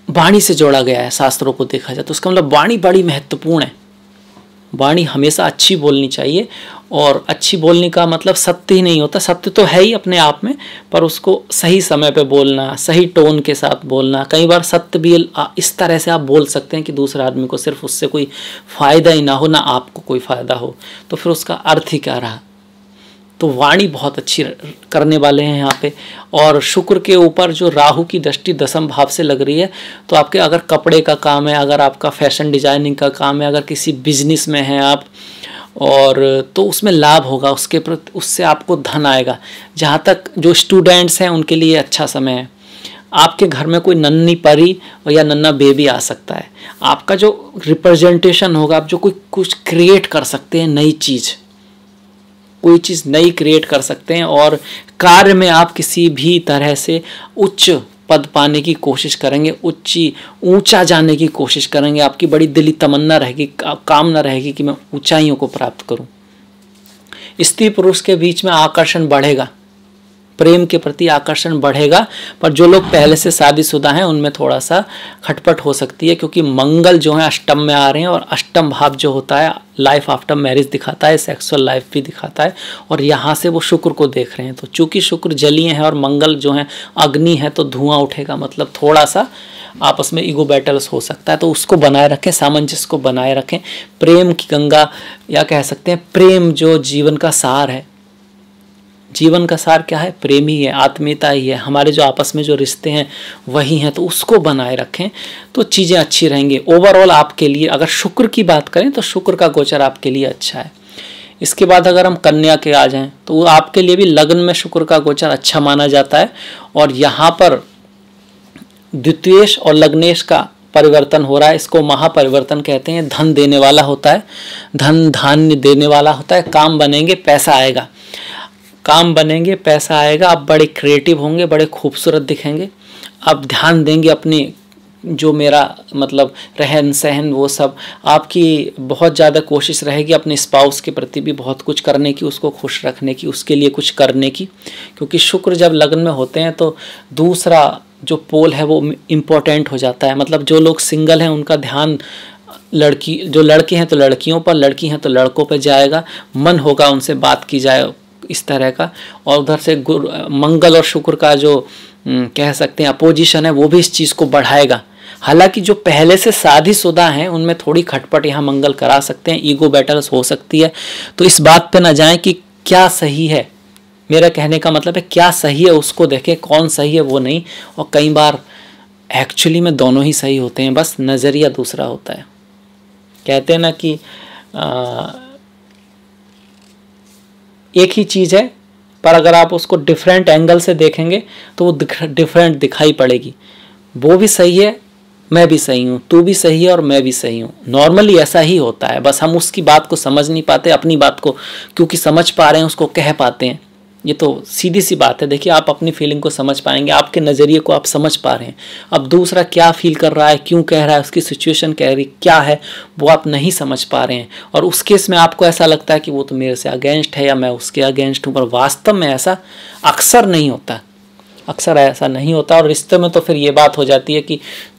वाणी से जोड़ा गया है शास्त्रों को देखा जाए तो। उसका मतलब वाणी बड़ी महत्वपूर्ण है। वाणी हमेशा अच्छी बोलनी चाहिए। और अच्छी बोलने का मतलब सत्य ही नहीं होता, सत्य तो है ही अपने आप में, पर उसको सही समय पे बोलना, सही टोन के साथ बोलना। कई बार सत्य भी इस तरह से आप बोल सकते हैं कि दूसरे आदमी को सिर्फ उससे कोई फ़ायदा ही ना हो, ना आपको कोई फ़ायदा हो, तो फिर उसका अर्थ ही क्या रहा। तो वाणी बहुत अच्छी करने वाले हैं यहाँ पे। और शुक्र के ऊपर जो राहु की दृष्टि दसम भाव से लग रही है, तो आपके अगर कपड़े का काम है, अगर आपका फैशन डिजाइनिंग का काम है, अगर किसी बिजनेस में हैं आप, और तो उसमें लाभ होगा, उसके प्रति उससे आपको धन आएगा। जहाँ तक जो स्टूडेंट्स हैं उनके लिए अच्छा समय है। आपके घर में कोई नन्ही परी या नन्हा बेबी आ सकता है। आपका जो रिप्रेजेंटेशन होगा, आप जो कोई कुछ क्रिएट कर सकते हैं, नई चीज़, कोई चीज़ नई क्रिएट कर सकते हैं। और कार्य में आप किसी भी तरह से उच्च पद पाने की कोशिश करेंगे, ऊंचा जाने की कोशिश करेंगे। आपकी बड़ी दिली तमन्ना रहेगी, कामना रहेगी कि मैं ऊंचाइयों को प्राप्त करूं। स्त्री पुरुष के बीच में आकर्षण बढ़ेगा, प्रेम के प्रति आकर्षण बढ़ेगा। पर जो लोग पहले से शादीशुदा हैं उनमें थोड़ा सा खटपट हो सकती है, क्योंकि मंगल जो है अष्टम में आ रहे हैं। और अष्टम भाव जो होता है लाइफ आफ्टर मैरिज दिखाता है, सेक्सुअल लाइफ भी दिखाता है। और यहाँ से वो शुक्र को देख रहे हैं, तो चूंकि शुक्र जलीय है और मंगल जो है अग्नि है, तो धुआं उठेगा, मतलब थोड़ा सा आपस में ईगो बैटल्स हो सकता है। तो उसको बनाए रखें, सामंजस्य को बनाए रखें। प्रेम की गंगा, या कह सकते हैं प्रेम जो जीवन का सार है। जीवन का सार क्या है? प्रेम ही है, आत्मीयता ही है। हमारे जो आपस में जो रिश्ते हैं वही हैं, तो उसको बनाए रखें तो चीज़ें अच्छी रहेंगी। ओवरऑल आपके लिए अगर शुक्र की बात करें तो शुक्र का गोचर आपके लिए अच्छा है। इसके बाद अगर हम कन्या के आ जाएं तो आपके लिए भी लग्न में शुक्र का गोचर अच्छा माना जाता है। और यहाँ पर द्वितीयेश और लग्नेश का परिवर्तन हो रहा है। इसको महापरिवर्तन कहते हैं। धन देने वाला होता है, धन धान्य देने वाला होता है। काम बनेंगे, पैसा आएगा, काम बनेंगे, पैसा आएगा। आप बड़े क्रिएटिव होंगे, बड़े खूबसूरत दिखेंगे। आप ध्यान देंगे अपनी जो मेरा मतलब रहन सहन, वो सब आपकी बहुत ज़्यादा कोशिश रहेगी अपने स्पाउस के प्रति भी बहुत कुछ करने की, उसको खुश रखने की, उसके लिए कुछ करने की। क्योंकि शुक्र जब लग्न में होते हैं तो दूसरा जो पोल है वो इम्पोर्टेंट हो जाता है। मतलब जो लोग सिंगल हैं उनका ध्यान जो लड़के हैं तो लड़कियों पर, लड़की हैं तो लड़कों पर जाएगा। मन होगा उनसे बात की जाए इस तरह का। और उधर से मंगल और शुक्र का जो कह सकते हैं अपोजिशन है, वो भी इस चीज़ को बढ़ाएगा। हालांकि जो पहले से शादीशुदा हैं उनमें थोड़ी खटपट यहाँ मंगल करा सकते हैं, ईगो बैटल्स हो सकती है। तो इस बात पे ना जाएं कि क्या सही है। मेरा कहने का मतलब है क्या सही है उसको देखें, कौन सही है वो नहीं। और कई बार एक्चुअली में दोनों ही सही होते हैं, बस नज़रिया दूसरा होता है। कहते हैं ना कि एक ही चीज़ है, पर अगर आप उसको डिफरेंट एंगल से देखेंगे तो वो डिफरेंट दिखाई पड़ेगी। वो भी सही है, मैं भी सही हूँ, तू भी सही है और मैं भी सही हूँ। नॉर्मली ऐसा ही होता है, बस हम उसकी बात को समझ नहीं पाते, अपनी बात को क्योंकि समझ पा रहे हैं उसको कह पाते हैं। ये तो सीधी सी बात है। देखिए, आप अपनी फीलिंग को समझ पाएंगे, आपके नज़रिए को आप समझ पा रहे हैं। अब दूसरा क्या फील कर रहा है, क्यों कह रहा है, उसकी सिचुएशन कह रही क्या है, वो आप नहीं समझ पा रहे हैं। और उस केस में आपको ऐसा लगता है कि वो तो मेरे से अगेंस्ट है या मैं उसके अगेंस्ट हूँ, पर वास्तव में ऐसा अक्सर नहीं होता, अक्सर ऐसा नहीं होता। और रिश्ते में तो फिर ये बात हो जाती है कि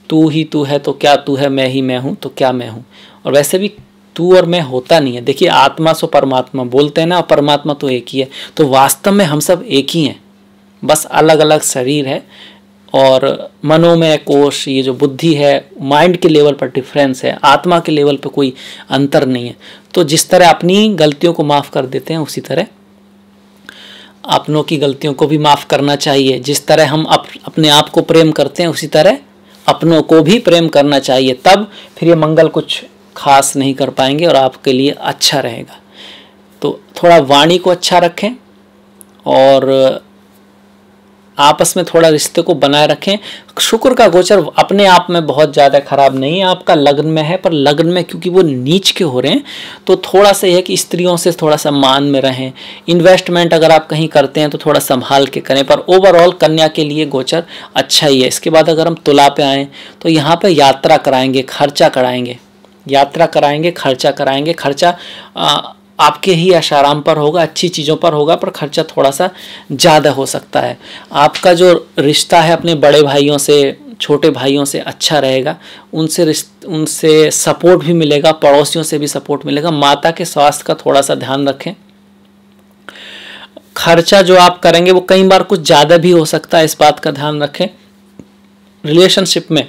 तू ही तू है तो क्या तू है, मैं ही मैं हूँ तो क्या मैं हूँ। और वैसे भी तू और मैं होता नहीं है। देखिए, आत्मा सो परमात्मा बोलते हैं ना, और परमात्मा तो एक ही है। तो वास्तव में हम सब एक ही हैं, बस अलग अलग शरीर है। और मनोमय कोश, ये जो बुद्धि है, माइंड के लेवल पर डिफरेंस है, आत्मा के लेवल पर कोई अंतर नहीं है। तो जिस तरह अपनी गलतियों को माफ़ कर देते हैं, उसी तरह अपनों की गलतियों को भी माफ़ करना चाहिए। जिस तरह हम अपने आप को प्रेम करते हैं उसी तरह अपनों को भी प्रेम करना चाहिए, तब फिर ये मंगल कुछ खास नहीं कर पाएंगे और आपके लिए अच्छा रहेगा। तो थोड़ा वाणी को अच्छा रखें और आपस में थोड़ा रिश्ते को बनाए रखें। शुक्र का गोचर अपने आप में बहुत ज़्यादा खराब नहीं है, आपका लग्न में है, पर लग्न में क्योंकि वो नीच के हो रहे हैं तो थोड़ा सा यह कि स्त्रियों से थोड़ा सा मान में रहें। इन्वेस्टमेंट अगर आप कहीं करते हैं तो थोड़ा संभाल के करें, पर ओवरऑल कन्या के लिए गोचर अच्छा ही है। इसके बाद अगर हम तुला पे आएँ तो यहाँ पर यात्रा कराएंगे, खर्चा कराएंगे, यात्रा कराएंगे, खर्चा कराएंगे। खर्चा आपके ही आशाराम पर होगा, अच्छी चीज़ों पर होगा, पर खर्चा थोड़ा सा ज़्यादा हो सकता है। आपका जो रिश्ता है अपने बड़े भाइयों से, छोटे भाइयों से अच्छा रहेगा, उनसे सपोर्ट भी मिलेगा, पड़ोसियों से भी सपोर्ट मिलेगा। माता के स्वास्थ्य का थोड़ा सा ध्यान रखें। खर्चा जो आप करेंगे वो कई बार कुछ ज़्यादा भी हो सकता है, इस बात का ध्यान रखें। रिलेशनशिप में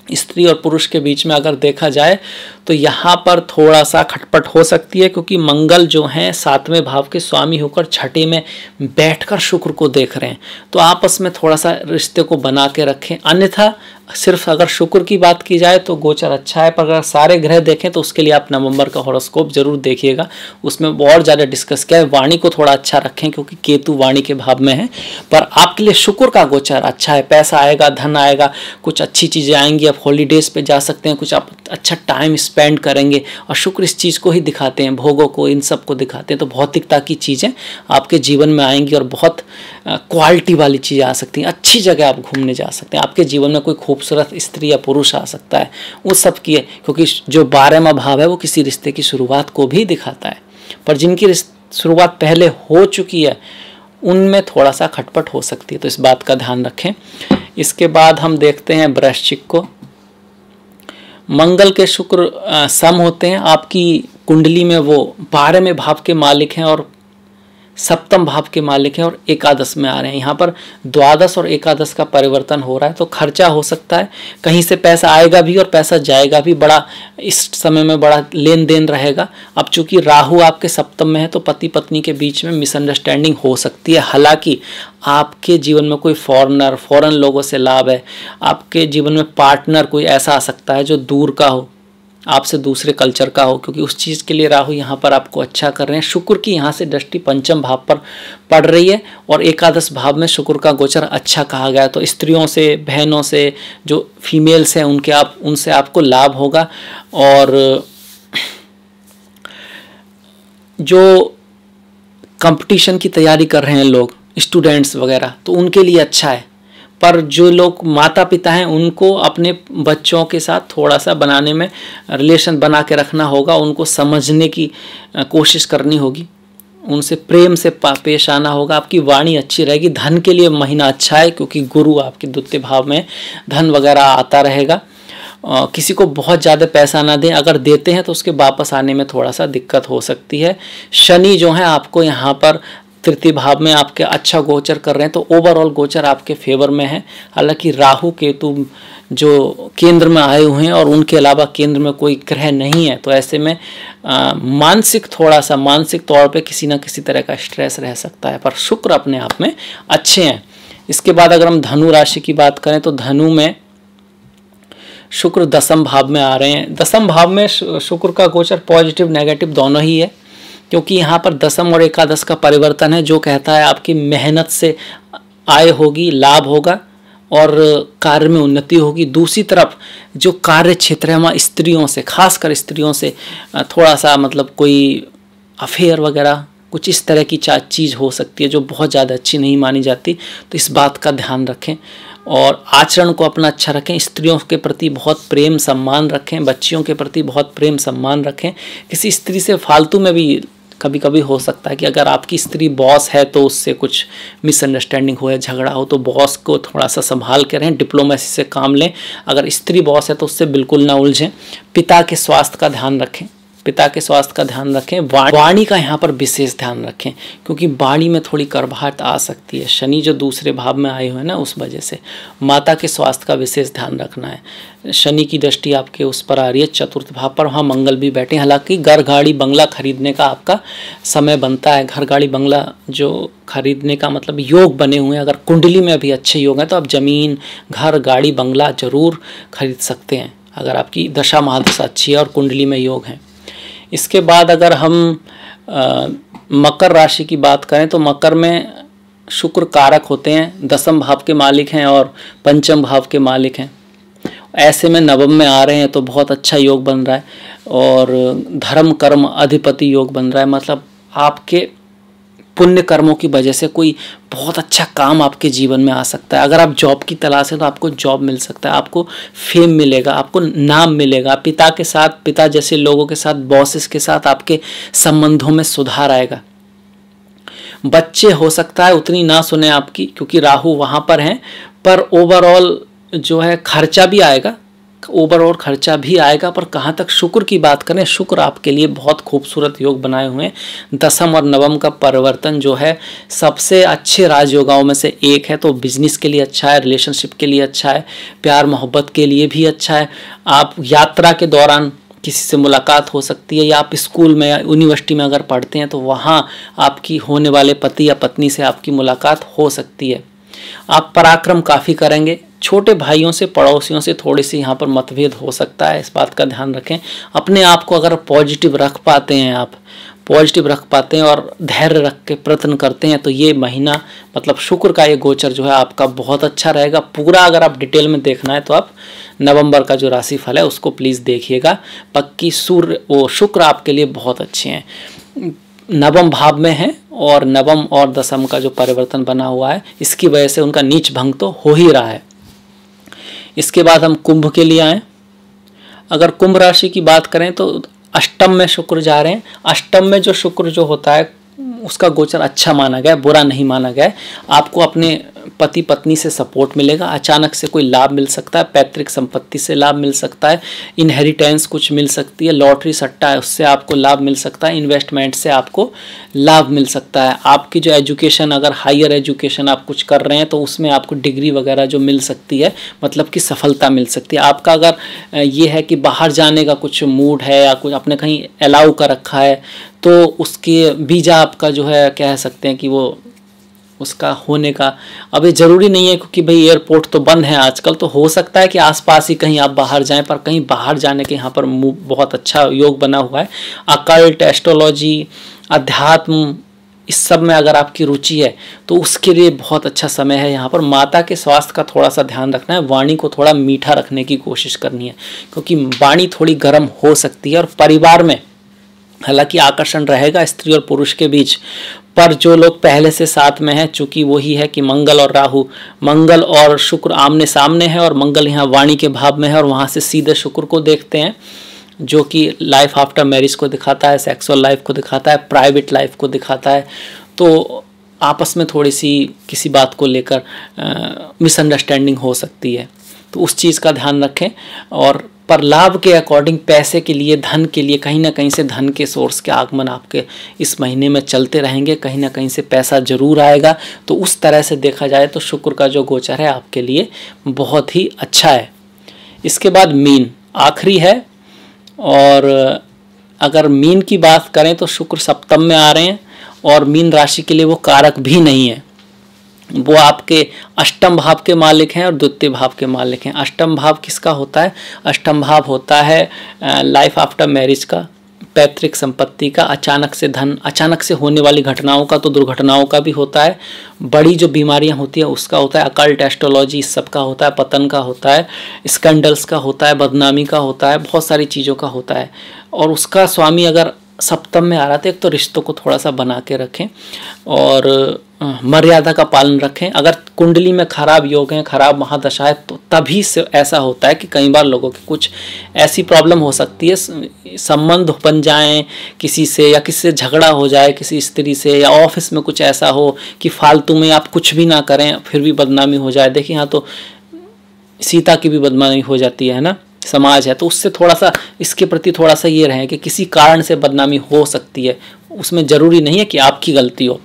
स्त्री और पुरुष के बीच में अगर देखा जाए तो यहाँ पर थोड़ा सा खटपट हो सकती है, क्योंकि मंगल जो हैं 7वें भाव के स्वामी होकर छठे में बैठकर शुक्र को देख रहे हैं। तो आपस में थोड़ा सा रिश्ते को बना के रखें। अन्यथा सिर्फ अगर शुक्र की बात की जाए तो गोचर अच्छा है, पर अगर सारे ग्रह देखें तो उसके लिए आप नवंबर का हॉरोस्कोप जरूर देखिएगा, उसमें बहुत ज़्यादा डिस्कस किया है। वाणी को थोड़ा अच्छा रखें क्योंकि केतु वाणी के भाव में है, पर आपके लिए शुक्र का गोचर अच्छा है। पैसा आएगा, धन आएगा, कुछ अच्छी चीज़ें आएंगी, आप हॉलीडेज़ पे जा सकते हैं, कुछ आप अच्छा टाइम स्पेंड करेंगे। और शुक्र इस चीज़ को ही दिखाते हैं, भोगों को, इन सब को दिखाते हैं। तो भौतिकता की चीज़ें आपके जीवन में आएंगी और बहुत क्वालिटी वाली चीज़ें आ सकती हैं। अच्छी जगह आप घूमने जा सकते हैं, आपके जीवन में कोई खूबसूरत स्त्री या पुरुष आ सकता है, उस सब की है, क्योंकि जो 12वां भाव है वो किसी रिश्ते की शुरुआत को भी दिखाता है। पर जिनकी शुरुआत पहले हो चुकी है उनमें थोड़ा सा खटपट हो सकती है, तो इस बात का ध्यान रखें। इसके बाद हम देखते हैं वृश्चिक को। मंगल के शुक्र सम होते हैं, आपकी कुंडली में वो 12वें भाव के मालिक हैं और 7वें भाव के मालिक हैं और एकादश में आ रहे हैं। यहाँ पर द्वादश और एकादश का परिवर्तन हो रहा है, तो खर्चा हो सकता है, कहीं से पैसा आएगा भी और पैसा जाएगा भी, बड़ा इस समय में बड़ा लेन देन रहेगा। अब चूंकि राहु आपके 7वें में है तो पति पत्नी के बीच में मिसअंडरस्टैंडिंग हो सकती है। हालांकि आपके जीवन में कोई फॉरेन लोगों से लाभ है, आपके जीवन में पार्टनर कोई ऐसा आ सकता है जो दूर का हो, आपसे दूसरे कल्चर का हो, क्योंकि उस चीज़ के लिए राहु यहाँ पर आपको अच्छा कर रहे हैं। शुक्र की यहाँ से दृष्टि 5वें भाव पर पड़ रही है और एकादश भाव में शुक्र का गोचर अच्छा कहा गया है। तो स्त्रियों से, बहनों से, जो फीमेल्स हैं उनसे आपको लाभ होगा। और जो कंपटीशन की तैयारी कर रहे हैं लोग, स्टूडेंट्स वगैरह, तो उनके लिए अच्छा है। पर जो लोग माता पिता हैं उनको अपने बच्चों के साथ थोड़ा सा बनाने में रिलेशन बना के रखना होगा, उनको समझने की कोशिश करनी होगी, उनसे प्रेम से पेश आना होगा। आपकी वाणी अच्छी रहेगी। धन के लिए महीना अच्छा है क्योंकि गुरु आपके द्वितीय भाव में, धन वगैरह आता रहेगा। किसी को बहुत ज़्यादा पैसा ना दें, अगर देते हैं तो उसके वापस आने में थोड़ा सा दिक्कत हो सकती है। शनि जो है आपको यहाँ पर तृतीय भाव में आपके अच्छा गोचर कर रहे हैं, तो ओवरऑल गोचर आपके फेवर में है। हालांकि राहु केतु जो केंद्र में आए हुए हैं और उनके अलावा केंद्र में कोई ग्रह नहीं है, तो ऐसे में थोड़ा सा मानसिक तौर पे किसी ना किसी तरह का स्ट्रेस रह सकता है, पर शुक्र अपने आप में अच्छे हैं। इसके बाद अगर हम धनु राशि की बात करें तो धनु में शुक्र 10वें भाव में आ रहे हैं। 10वें भाव में शुक्र का गोचर पॉजिटिव नेगेटिव दोनों ही है, क्योंकि यहाँ पर 10वें और एकादश का परिवर्तन है, जो कहता है आपकी मेहनत से आय होगी, लाभ होगा और कार्य में उन्नति होगी। दूसरी तरफ जो कार्य क्षेत्र है वहाँ स्त्रियों से, खासकर स्त्रियों से थोड़ा सा मतलब कोई अफेयर वगैरह कुछ इस तरह की चीज़ हो सकती है जो बहुत ज़्यादा अच्छी नहीं मानी जाती। तो इस बात का ध्यान रखें और आचरण को अपना अच्छा रखें। स्त्रियों के प्रति बहुत प्रेम सम्मान रखें, बच्चियों के प्रति बहुत प्रेम सम्मान रखें। किसी स्त्री से फालतू में भी कभी कभी हो सकता है कि अगर आपकी स्त्री बॉस है तो उससे कुछ मिसअंडरस्टैंडिंग हो या झगड़ा हो, तो बॉस को थोड़ा सा संभाल के रहें, डिप्लोमेसी से काम लें। अगर स्त्री बॉस है तो उससे बिल्कुल ना उलझें। पिता के स्वास्थ्य का ध्यान रखें, पिता के स्वास्थ्य का ध्यान रखें। वाणी का यहाँ पर विशेष ध्यान रखें, क्योंकि वाणी में थोड़ी कड़वाहट आ सकती है। शनि जो दूसरे भाव में आए हुए हैं ना, उस वजह से माता के स्वास्थ्य का विशेष ध्यान रखना है। शनि की दृष्टि आपके उस पर आ रही है, चतुर्थ भाव पर, वहाँ मंगल भी बैठे। हालांकि घर गाड़ी बंगला खरीदने का आपका समय बनता है। घर गाड़ी बंगला जो खरीदने का मतलब योग बने हुए हैं, अगर कुंडली में भी अच्छे योग हैं तो आप जमीन, घर, गाड़ी, बंगला जरूर खरीद सकते हैं, अगर आपकी दशा महादशा अच्छी है और कुंडली में योग है। इसके बाद अगर हम मकर राशि की बात करें तो मकर में शुक्र कारक होते हैं, दसम भाव के मालिक हैं और पंचम भाव के मालिक हैं। ऐसे में नवम में आ रहे हैं तो बहुत अच्छा योग बन रहा है और धर्म कर्म अधिपति योग बन रहा है। मतलब आपके पुण्य कर्मों की वजह से कोई बहुत अच्छा काम आपके जीवन में आ सकता है। अगर आप जॉब की तलाश है तो आपको जॉब मिल सकता है, आपको फेम मिलेगा, आपको नाम मिलेगा। पिता के साथ, पिता जैसे लोगों के साथ, बॉसेस के साथ आपके संबंधों में सुधार आएगा। बच्चे हो सकता है उतनी ना सुने आपकी, क्योंकि राहु वहाँ पर हैं, पर ओवरऑल जो है खर्चा भी आएगा, ओवरऑल खर्चा भी आएगा। पर कहाँ तक शुक्र की बात करें, शुक्र आपके लिए बहुत खूबसूरत योग बनाए हुए हैं। दसम और नवम का परिवर्तन जो है सबसे अच्छे राजयोगाओं में से एक है। तो बिजनेस के लिए अच्छा है, रिलेशनशिप के लिए अच्छा है, प्यार मोहब्बत के लिए भी अच्छा है। आप यात्रा के दौरान किसी से मुलाकात हो सकती है, या आप स्कूल में या यूनिवर्सिटी में अगर पढ़ते हैं तो वहाँ आपकी होने वाले पति या पत्नी से आपकी मुलाकात हो सकती है। आप पराक्रम काफ़ी करेंगे। छोटे भाइयों से, पड़ोसियों से थोड़ी सी यहाँ पर मतभेद हो सकता है, इस बात का ध्यान रखें। अपने आप को अगर पॉजिटिव रख पाते हैं, आप पॉजिटिव रख पाते हैं और धैर्य रख के प्रयत्न करते हैं तो ये महीना, मतलब शुक्र का ये गोचर जो है आपका बहुत अच्छा रहेगा। पूरा अगर आप डिटेल में देखना है तो आप नवंबर का जो राशिफल है उसको प्लीज़ देखिएगा। पक्की शुक्र आपके लिए बहुत अच्छे हैं, नवम भाव में है और नवम और दसम का जो परिवर्तन बना हुआ है इसकी वजह से उनका नीच भंग तो हो ही रहा है। इसके बाद हम कुंभ के लिए आए। अगर कुंभ राशि की बात करें तो अष्टम में शुक्र जा रहे हैं। अष्टम में जो शुक्र जो होता है उसका गोचर अच्छा माना गया, बुरा नहीं माना गया। आपको अपने पति पत्नी से सपोर्ट मिलेगा, अचानक से कोई लाभ मिल सकता है, पैतृक संपत्ति से लाभ मिल सकता है, इनहेरिटेंस कुछ मिल सकती है, लॉटरी सट्टा है उससे आपको लाभ मिल सकता है, इन्वेस्टमेंट से आपको लाभ मिल सकता है। आपकी जो एजुकेशन, अगर हायर एजुकेशन आप कुछ कर रहे हैं तो उसमें आपको डिग्री वगैरह जो मिल सकती है, मतलब कि सफलता मिल सकती है। आपका अगर ये है कि बाहर जाने का कुछ मूड है या कुछ आपने कहीं अलाउ कर रखा है तो उसके वीज़ा आपका जो है कह सकते हैं कि वो उसका होने का, अब ये ज़रूरी नहीं है क्योंकि भाई एयरपोर्ट तो बंद है आजकल, तो हो सकता है कि आसपास ही कहीं आप बाहर जाएं, पर कहीं बाहर जाने के यहाँ पर बहुत अच्छा योग बना हुआ है। अकल्ट, एस्ट्रोलॉजी, अध्यात्म, इस सब में अगर आपकी रुचि है तो उसके लिए बहुत अच्छा समय है। यहाँ पर माता के स्वास्थ्य का थोड़ा सा ध्यान रखना है, वाणी को थोड़ा मीठा रखने की कोशिश करनी है क्योंकि वाणी थोड़ी गर्म हो सकती है। और परिवार में हालांकि आकर्षण रहेगा स्त्री और पुरुष के बीच, पर जो लोग पहले से साथ में हैं, चूंकि वही है कि मंगल और राहु, मंगल और शुक्र आमने सामने है और मंगल यहाँ वाणी के भाव में है और वहाँ से सीधे शुक्र को देखते हैं जो कि लाइफ आफ्टर मैरिज को दिखाता है, सेक्सुअल लाइफ को दिखाता है, प्राइवेट लाइफ को दिखाता है। तो आपस में थोड़ी सी किसी बात को लेकर मिसअंडरस्टैंडिंग हो सकती है, तो उस चीज़ का ध्यान रखें। और पर लाभ के अकॉर्डिंग, पैसे के लिए, धन के लिए, कहीं ना कहीं से धन के सोर्स के आगमन आपके इस महीने में चलते रहेंगे, कहीं ना कहीं से पैसा जरूर आएगा। तो उस तरह से देखा जाए तो शुक्र का जो गोचर है आपके लिए बहुत ही अच्छा है। इसके बाद मीन आखिरी है, और अगर मीन की बात करें तो शुक्र सप्तम में आ रहे हैं और मीन राशि के लिए वो कारक भी नहीं है, वो आपके अष्टम भाव के मालिक हैं और द्वितीय भाव के मालिक हैं। अष्टम भाव किसका होता है? अष्टम भाव होता है लाइफ आफ्टर मैरिज का, पैतृक संपत्ति का, अचानक से धन, अचानक से होने वाली घटनाओं का, तो दुर्घटनाओं का भी होता है, बड़ी जो बीमारियां होती है उसका होता है, अकल्ट, एस्ट्रोलॉजी, इस सब का होता है, पतन का होता है, स्कैंडल्स का होता है, बदनामी का होता है, बहुत सारी चीज़ों का होता है। और उसका स्वामी अगर सप्तम में आ रहा था, एक तो रिश्तों को थोड़ा सा बना के रखें और मर्यादा का पालन रखें। अगर कुंडली में खराब योग है, खराब महादशा है, तो तभी से ऐसा होता है कि कई बार लोगों की कुछ ऐसी प्रॉब्लम हो सकती है, संबंध बन जाएं किसी से, या किसी से झगड़ा हो जाए किसी स्त्री से, या ऑफिस में कुछ ऐसा हो कि फालतू में आप कुछ भी ना करें फिर भी बदनामी हो जाए। देखिए यहाँ तो सीता की भी बदनामी हो जाती है ना, समाज है, तो उससे थोड़ा सा इसके प्रति थोड़ा सा ये रहे कि किसी कारण से बदनामी हो सकती है, उसमें ज़रूरी नहीं है कि आपकी गलती हो।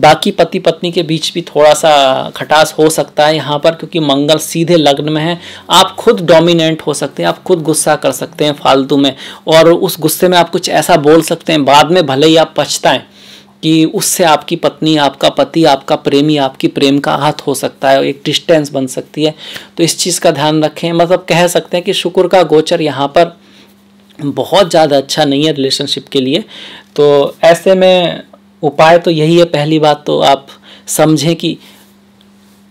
बाकी पति पत्नी के बीच भी थोड़ा सा खटास हो सकता है यहाँ पर, क्योंकि मंगल सीधे लग्न में है। आप खुद डोमिनेंट हो सकते हैं, आप खुद गुस्सा कर सकते हैं फालतू में, और उस गुस्से में आप कुछ ऐसा बोल सकते हैं, बाद में भले ही आप पछताएं कि उससे आपकी पत्नी, आपका पति, आपका प्रेमी, आपकी प्रेम का आहत हो सकता है, एक डिस्टेंस बन सकती है। तो इस चीज़ का ध्यान रखें। मतलब कह सकते हैं कि शुक्र का गोचर यहाँ पर बहुत ज़्यादा अच्छा नहीं है रिलेशनशिप के लिए। तो ऐसे में उपाय तो यही है, पहली बात तो आप समझें कि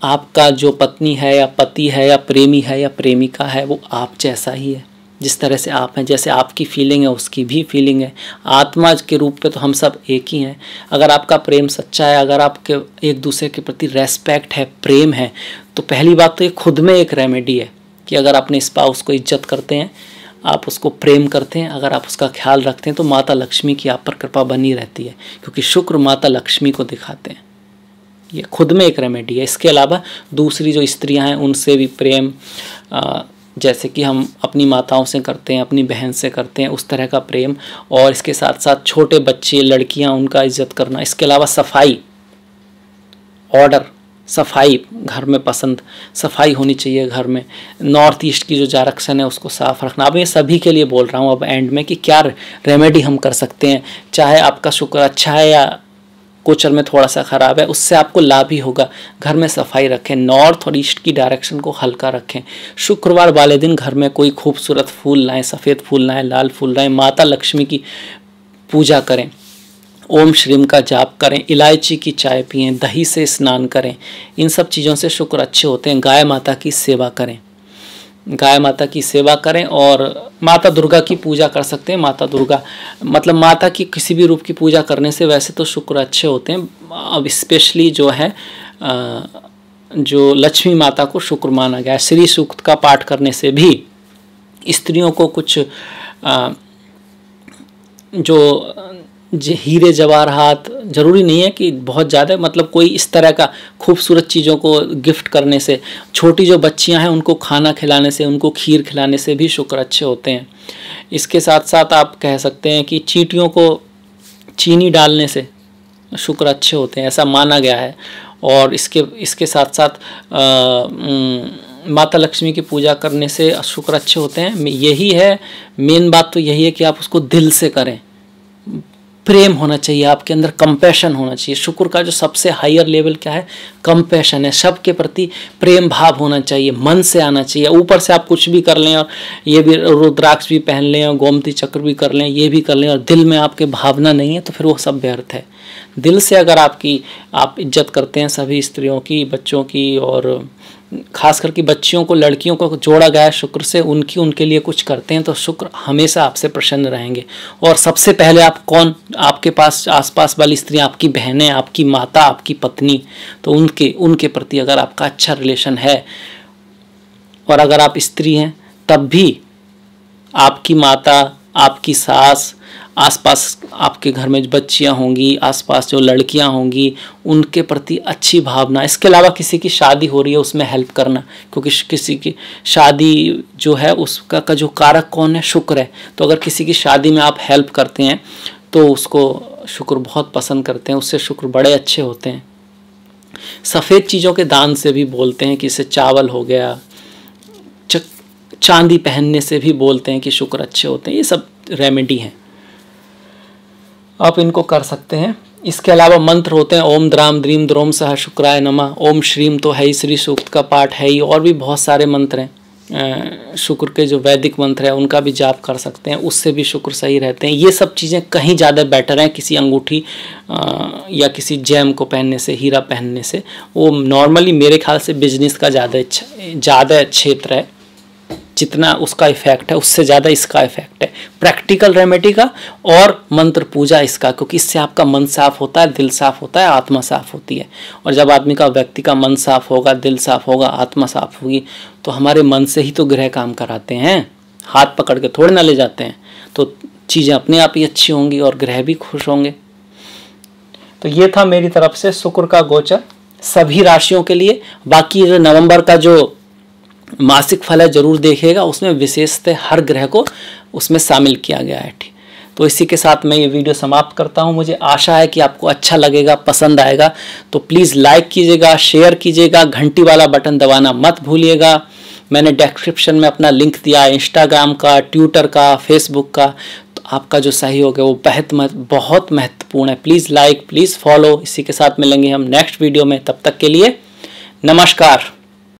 आपका जो पत्नी है या पति है या प्रेमी है या प्रेमिका है, वो आप जैसा ही है, जिस तरह से आप हैं, जैसे आपकी फीलिंग है उसकी भी फीलिंग है। आत्मा के रूप में तो हम सब एक ही हैं। अगर आपका प्रेम सच्चा है, अगर आपके एक दूसरे के प्रति रेस्पेक्ट है, प्रेम है, तो पहली बात तो ये खुद में एक रेमेडी है कि अगर अपने स्पाउस को इज्जत करते हैं, आप उसको प्रेम करते हैं, अगर आप उसका ख्याल रखते हैं, तो माता लक्ष्मी की आप पर कृपा बनी रहती है, क्योंकि शुक्र माता लक्ष्मी को दिखाते हैं। ये खुद में एक रेमेडी है। इसके अलावा दूसरी जो स्त्रियां हैं उनसे भी प्रेम, जैसे कि हम अपनी माताओं से करते हैं, अपनी बहन से करते हैं, उस तरह का प्रेम। और इसके साथ साथ छोटे बच्चे, लड़कियां, उनका इज्जत करना। इसके अलावा सफाई, ऑर्डर, सफाई घर में पसंद, सफाई होनी चाहिए घर में। नॉर्थ ईस्ट की जो डायरेक्शन है उसको साफ रखना। अब ये सभी के लिए बोल रहा हूँ अब एंड में कि क्या रेमेडी हम कर सकते हैं। चाहे आपका शुक्र अच्छा है या गोचर में थोड़ा सा खराब है, उससे आपको लाभ ही होगा। घर में सफाई रखें, नॉर्थ और ईस्ट की डायरेक्शन को हल्का रखें। शुक्रवार वाले दिन घर में कोई खूबसूरत फूल लाएं, सफ़ेद फूल लाएं, लाल फूल लाएं। माता लक्ष्मी की पूजा करें, ओम श्रीम का जाप करें, इलायची की चाय पिएं, दही से स्नान करें। इन सब चीज़ों से शुक्र अच्छे होते हैं। गाय माता की सेवा करें, गाय माता की सेवा करें। और माता दुर्गा की पूजा कर सकते हैं। माता दुर्गा मतलब माता की किसी भी रूप की पूजा करने से वैसे तो शुक्र अच्छे होते हैं। अब स्पेशली जो है जो लक्ष्मी माता को शुक्र माना गया है। श्री सूक्त का पाठ करने से भी स्त्रियों को कुछ जो हीरे जवाहरात, जरूरी नहीं है कि बहुत ज़्यादा, मतलब कोई इस तरह का खूबसूरत चीज़ों को गिफ्ट करने से, छोटी जो बच्चियां हैं उनको खाना खिलाने से, उनको खीर खिलाने से भी शुक्र अच्छे होते हैं। इसके साथ साथ आप कह सकते हैं कि चींटियों को चीनी डालने से शुक्र अच्छे होते हैं, ऐसा माना गया है। और इसके साथ साथ माता लक्ष्मी की पूजा करने से शुक्र अच्छे होते हैं। यही है मेन बात, तो यही है कि आप उसको दिल से करें। प्रेम होना चाहिए आपके अंदर, कंपैशन होना चाहिए। शुक्र का जो सबसे हायर लेवल क्या है, कंपैशन है। सबके प्रति प्रेम भाव होना चाहिए, मन से आना चाहिए। ऊपर से आप कुछ भी कर लें और ये भी रुद्राक्ष भी पहन लें और गोमती चक्र भी कर लें, ये भी कर लें, और दिल में आपके भावना नहीं है, तो फिर वो सब व्यर्थ है। दिल से अगर आप इज्जत करते हैं सभी स्त्रियों की, बच्चों की, और खास करके बच्चियों को, लड़कियों को जोड़ा गया है शुक्र से, उनके लिए कुछ करते हैं, तो शुक्र हमेशा आपसे प्रसन्न रहेंगे। और सबसे पहले आपके पास आसपास वाली स्त्रियां, आपकी बहनें, आपकी माता, आपकी पत्नी, तो उनके प्रति अगर आपका अच्छा रिलेशन है, और अगर आप स्त्री हैं तब भी आपकी माता, आपकी सास, आसपास आपके घर में बच्चियां होंगी, आसपास जो लड़कियां होंगी, उनके प्रति अच्छी भावना। इसके अलावा किसी की शादी हो रही है उसमें हेल्प करना, क्योंकि किसी की शादी जो है उसका जो कारक कौन है, शुक्र है। तो अगर किसी की शादी में आप हेल्प करते हैं तो उसको शुक्र बहुत पसंद करते हैं, उससे शुक्र बड़े अच्छे होते हैं। सफ़ेद चीज़ों के दान से भी बोलते हैं कि इससे चावल हो गया, चांदी पहनने से भी बोलते हैं कि शुक्र अच्छे होते हैं। ये सब रेमेडी हैं, आप इनको कर सकते हैं। इसके अलावा मंत्र होते हैं, ओम द्राम द्रीम द्रोम सह शुक्राय नमः, ओम श्रीम तो है ही, श्री सूक्त का पाठ है ही, और भी बहुत सारे मंत्र हैं। शुक्र के जो वैदिक मंत्र है उनका भी जाप कर सकते हैं, उससे भी शुक्र सही रहते हैं। ये सब चीज़ें कहीं ज़्यादा बेटर हैं किसी अंगूठी या किसी जेम को पहनने से, हीरा पहनने से। वो नॉर्मली मेरे ख्याल से बिजनेस का ज़्यादा क्षेत्र है, जितना उसका इफेक्ट है उससे ज़्यादा इसका इफेक्ट है। प्रैक्टिकल रेमेडी का और मंत्र पूजा इसका, क्योंकि इससे आपका मन साफ होता है, दिल साफ होता है, आत्मा साफ होती है। और जब आदमी का, व्यक्ति का मन साफ होगा, दिल साफ होगा, आत्मा साफ होगी, तो हमारे मन से ही तो ग्रह काम कराते हैं, हाथ पकड़ के थोड़े ना ले जाते हैं। तो चीज़ें अपने आप ही अच्छी होंगी और ग्रह भी खुश होंगे। तो ये था मेरी तरफ से शुक्र का गोचर सभी राशियों के लिए। बाकी जो नवंबर का जो मासिक फल है जरूर देखिएगा, उसमें विशेषतः हर ग्रह को उसमें शामिल किया गया है। ठीक, तो इसी के साथ मैं ये वीडियो समाप्त करता हूँ। मुझे आशा है कि आपको अच्छा लगेगा, पसंद आएगा। तो प्लीज़ लाइक कीजिएगा, शेयर कीजिएगा, घंटी वाला बटन दबाना मत भूलिएगा। मैंने डिस्क्रिप्शन में अपना लिंक दिया है इंस्टाग्राम का, ट्विटर का, फेसबुक का। तो आपका जो सहयोग है वो बहुत महत्वपूर्ण है। Please like, please follow. इसी के साथ मिलेंगे हम नेक्स्ट वीडियो में, तब तक के लिए नमस्कार।